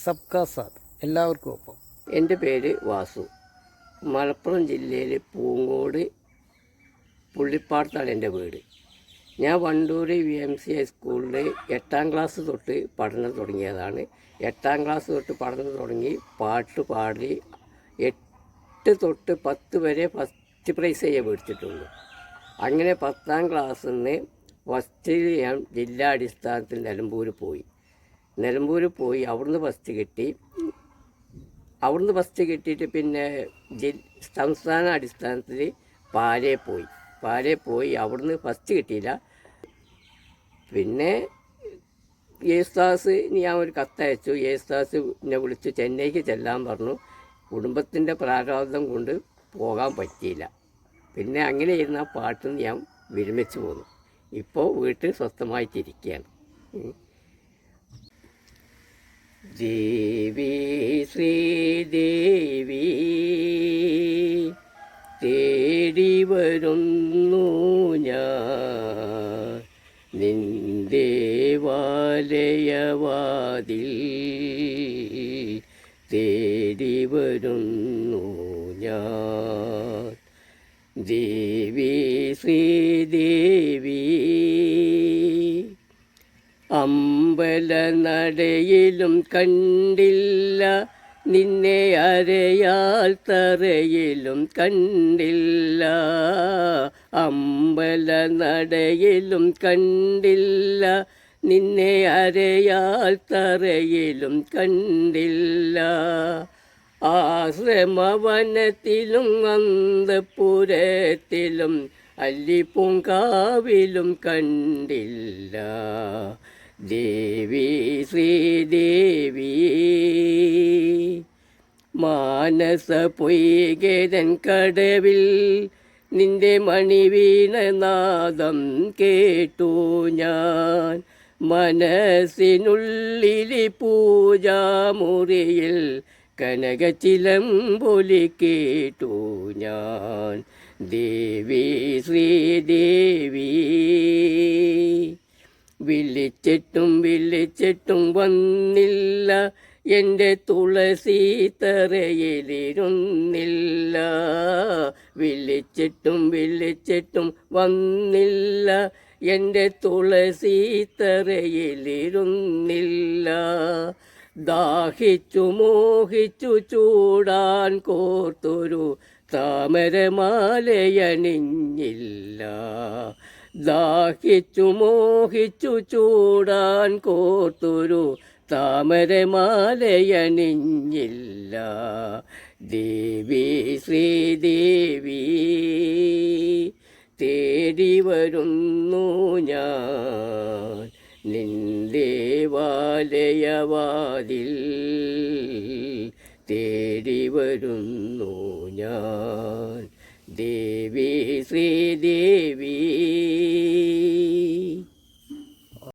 സബ്കാ സാത്ത്, എല്ലാവർക്കും ഒപ്പം. എൻ്റെ പേര് വാസു. മലപ്പുറം ജില്ലയിൽ പൂങ്കോട് പുള്ളിപ്പാടത്താണ് എൻ്റെ വീട്. ഞാൻ വണ്ടൂർ VMC ഹൈസ്കൂളിൽ 8ാം ക്ലാസ് തൊട്ട് പഠനം തുടങ്ങിയതാണ്. 8ാം ക്ലാസ് തൊട്ട് പഠനം തുടങ്ങി പാട്ട് പാടി 8 തൊട്ട് 10 വരെ ഫസ്റ്റ് പ്രൈസ് മേടിച്ചിട്ടുള്ളൂ. അങ്ങനെ 10ാം ക്ലാസ്സിൽ നിന്ന് ഫസ്റ്റിൽ ഞാൻ ജില്ലാടിസ്ഥാനത്തിൽ നിലമ്പൂർ പോയി അവിടുന്ന് ഫസ്റ്റ് കിട്ടി. അവിടുന്ന് ഫസ്റ്റ് കിട്ടിയിട്ട് പിന്നെ സംസ്ഥാന അടിസ്ഥാനത്തിൽ പാലയിൽ പോയി അവിടുന്ന് ഫസ്റ്റ് കിട്ടിയില്ല. പിന്നെ യേശുദാസ് ഞാൻ ഒരു കത്തയച്ചു. യേശുദാസ് എന്നെ വിളിച്ച് ചെന്നൈക്ക് ചെല്ലാൻ പറഞ്ഞു. കുടുംബത്തിൻ്റെ പ്രാരാബ്ദം കൊണ്ട് പോകാൻ പറ്റിയില്ല. പിന്നെ അങ്ങനെ ഇരുന്ന പാട്ടിൽ ഞാൻ വിരമിച്ചു പോന്നു. ഇപ്പോൾ വീട്ടിൽ സ്വസ്ഥമായിട്ടിരിക്കുകയാണ്. ദേവി ശ്രീദേവി തേടി വരുന്നു ഞാൻ നിന്റെ വാലയവാതിൽ തേടി വരുന്നു ഞാൻ. ദേവി ശ്രീദേവി അമ്പലനടയിലും കണ്ടില്ല നിന്നെ, അരയാൽ തറയിലും കണ്ടില്ല. അമ്പലനടയിലും കണ്ടില്ല നിന്നെ, അരയാൽ തറയിലും കണ്ടില്ല. ആശ്രമവനത്തിലും അന്തപുരത്തിലും അല്ലിപ്പൂങ്കാവിലും കണ്ടില്ല. ദേവി ശ്രീദേവി മാനസ പൊയ്കേതൻ കടവിൽ നിന്റെ മണിവീണനാദം കേട്ടു ഞാൻ. മനസ്സിനുള്ളിൽ പൂജാമുറിയിൽ കനകച്ചിലമ്പൊലി കേട്ടു ഞാൻ. ദേവി ശ്രീദേവി വിളിച്ചിട്ടും വന്നില്ല, എൻ്റെ തുളസി തറയിലിരുന്നില്ല. വിളിച്ചിട്ടും വന്നില്ല, എൻ്റെ തുളസി തറയിലിരുന്നില്ല. ദാഹിച്ചു മോഹിച്ചു ചൂടാൻ കോർത്തൊരു താമരമാലയണിഞ്ഞില്ല. ദാഹിച്ചു മോഹിച്ചു ചൂടാൻ കോർത്തൊരു താമരമാലയണിഞ്ഞില്ല. ദേവി ശ്രീദേവി തേടി വരുന്നു ഞാൻ നിന്റെ വാലയവാതിൽ തേടി വരുന്നു ഞാൻ. ദേവി ശ്രീദേവി